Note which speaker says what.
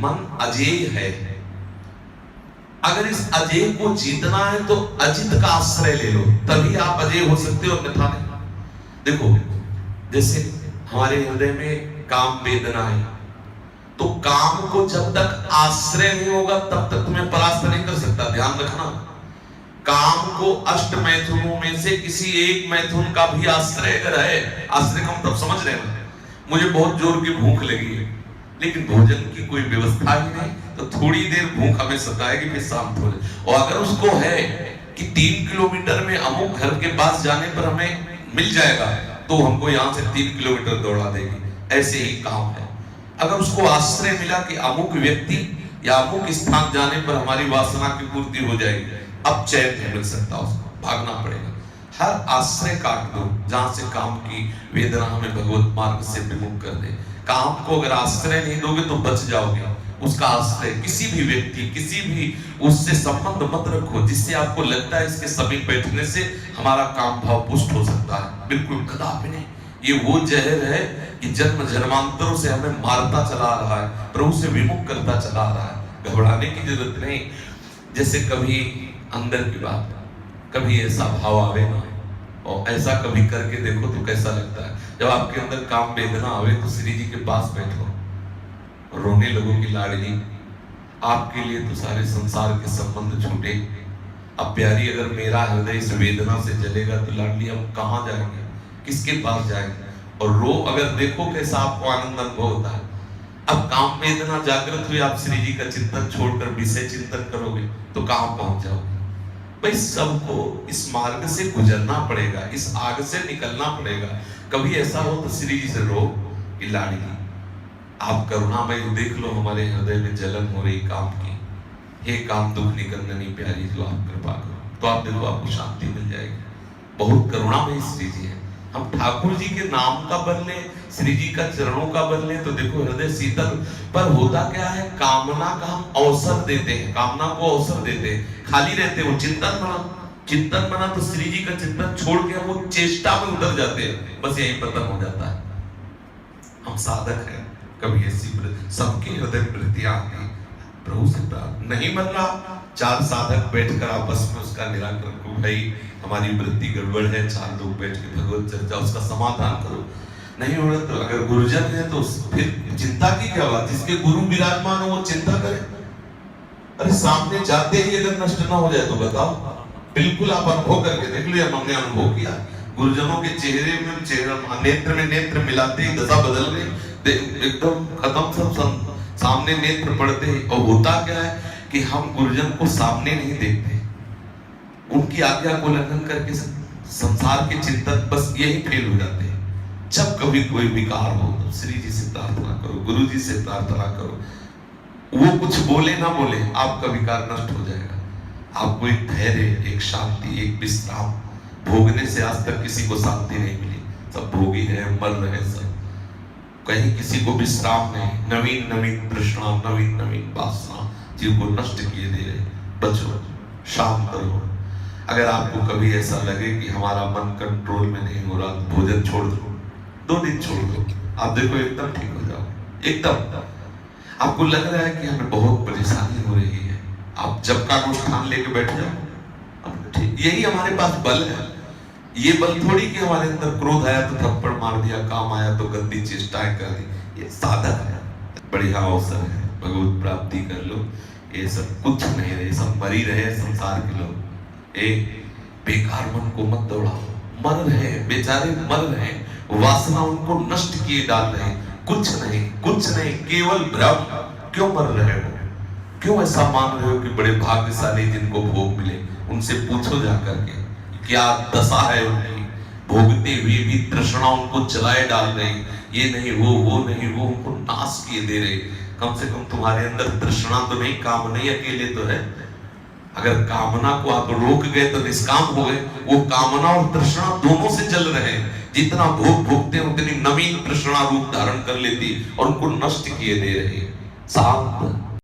Speaker 1: मन अजेय है। अगर इस अजेय को जीतना है तो अजित का आश्रय ले लो, तभी आप अजेय हो सकते हो, अन्यथा नहीं। देखो, जैसे हमारे हृदय में काम वेदना है, तो काम को जब तक आश्रय नहीं होगा तब तक तुम्हें परास्त नहीं कर सकता। ध्यान रखना, काम को अष्ट मैथुनों में से किसी एक मैथुन का भी आश्रय अगर है, आश्रय हम तब समझ रहे हैं, मुझे बहुत जोर की भूख लगी है लेकिन भोजन की कोई व्यवस्था ही नहीं, तो थोड़ी देर भूख हमें सताएगी, फिर शांत हो जाए। और अगर उसको है कि 3 किलोमीटर में अमुक घर के पास जाने पर हमें मिल जाएगा, तो हमको यहां से 3 किलोमीटर दौड़ा देगी। ऐसे ही काम है, अगर उसको आश्रय मिला कि अमुक व्यक्ति या अमुक स्थान जाने पर हमारी वासना की पूर्ति हो जाएगी, अब चैन नहीं मिल सकता, उसको भागना पड़ेगा। हर आश्रय काट दो जहां से काम की वेदना हमें भगवत मार्ग से विमुख कर दे। काम को अगर आश्रय नहीं दोगे तो बच जाओगे। उसका आश्रय किसी भी व्यक्ति, किसी भी उससे संबंध मत रखो जिससे आपको लगता है इसके समीप बैठने से हमारा काम भाव पुष्ट हो सकता है। बिल्कुल कदापि नहीं। ये वो जहर है कि जन्म जन्मांतरों से हमें मारता चला रहा है, प्रभु से विमुख करता चला रहा है। घबराने की जरूरत नहीं। जैसे कभी अंदर की बात, कभी ऐसा भाव आवे ना, और ऐसा कभी करके देखो तो कैसा लगता है। जब आपके अंदर काम वेदना आवे तो श्री जी के पास बैठो, रोने लगो कि लाडली आपके लिए तो सारे संसार के संबंध छूटे, अब प्यारी अगर मेरा हृदय इस वेदना से जलेगा तो लाडली हम कहाँ जाएंगे, किसके पास जाएंगे। और रो, अगर देखो कैसा आपको आनंद अनुभव होता है। अब काम वेदना जागृत हुई, आप श्री जी का चिंतन छोड़कर विषय चिंतन करोगे तो कहाँ पहुंच जाओगे। भाई सबको इस मार्ग से गुजरना पड़ेगा, इस आग से निकलना पड़ेगा। कभी ऐसा हो तो श्री जी से रो कि लाडली आप करुणामय देख लो, हमारे हृदय में जलन हो रही काम की, हे काम दुख निकंदनी प्यारी जो आप कृपा करो, तो आप देखो आपको शांति मिल जाएगी। बहुत करुणामय श्री जी है। हम ठाकुर जी के नाम का बन ले, श्री जी का चरणों का बन ले, तो देखो हृदय शीतल। पर होता क्या है, कामना का हम अवसर देते हैं, कामना को अवसर देते हैं, खाली रहते हैं। वो चिंतन बना तो श्री जी का चिंतन छोड़ के वो चेष्टा में उतर जाते हैं, बस यही पतन हो जाता है। हम साधक हैं, कभी ऐसी सबके हृदय वृत्तियां आती, प्रभु से प्राप्त नहीं बन रहा, 4 साधक बैठकर आपस में उसका निराकरण करो। भाई हमारी वृत्ति गड़बड़ है, 4 लोग बैठ के भगवत चर्चा उसका समाधान करो। नहीं हो रहा तो अगर गुरुजन है तो फिर चिंता की क्या बात, जिसके गुरु विराजमान हो वो चिंता करे। अरे सामने जाते ही अगर नष्ट ना हो जाए तो बताओ, बिल्कुल आप अनुभव करके देख लो। हमने अनुभव किया, गुरुजनों के चेहरे में चेहरा, नेत्र में नेत्र मिलाते ही दशा बदल गई, एकदम खत्म सब सामने नेत्र पड़ते ही। और होता क्या है कि हम गुरुजन को सामने नहीं देखते, उनकी आज्ञा को उल्लंघन करके संसार के चिंतन बस यही फेल हो जाते हैं। जब कभी कोई विकार हो तो श्री जी से प्रार्थना करो, गुरु जी से प्रार्थना करो, वो कुछ बोले ना बोले आपका विकार नष्ट हो जाएगा। आपको एक धैर्य, एक शांति, एक विश्राम, भोगने से आज तक किसी को शांति नहीं मिली, सब भोगी है, मर रहे सब, कहीं किसी को विश्राम नहीं। नवीन नवीन तृष्णा, नवीन नवीन वासना जीव को नष्ट किए दे रहे। बचो, शांत रहो। अगर आपको कभी ऐसा लगे कि हमारा मन कंट्रोल में नहीं हो रहा तो भोजन छोड़ दो, 2 दिन छोड़ दो, आप देखो एकदम ठीक हो जाओ। एकदम आपको लग रहा है कि हमें बहुत परेशानी हो रही है, आप जब का अनुष्ठान लेके बैठ जाओ, यही हमारे पास बल है। ये बल थोड़ी कि हमारे अंदर क्रोध आया तो थप्पड़ मार दिया, काम आया तो गंदी चेष्टाएं कर दी। ये साधक है, बढ़िया अवसर है, भगवत प्राप्ति कर लो। ये सब कुछ नहीं रहे, सब मरी रहे संसार के लोग। बेकार मन को मत दौड़ाओ, मर रहे बेचारे, मर रहे, वासना उनको नष्ट किए डाल रहे। कुछ नहीं, केवल भ्रम। क्यों मर रहे हो, क्यों ऐसा मान रहे हो कि बड़े भाग्यशाली जिनको भोग मिले? उनसे पूछो जाकर के क्या दशा है उनकी, भोगते हुए भी तृष्णा उनको चलाए डाल रही। ये नहीं वो नहीं वो, उनको नाश किए दे रहे। कम से कम तुम्हारे अंदर तृष्णा तो नहीं, काम नहीं अकेले तो है। अगर कामना को आप रोक गए तो निष्काम हो गए। वो कामना और तृष्णा दोनों से जल रहे हैं। जितना भोग भोगते हैं उतनी नवीन तृष्णा रूप धारण कर लेती और उनको नष्ट किए दे रहे। शांत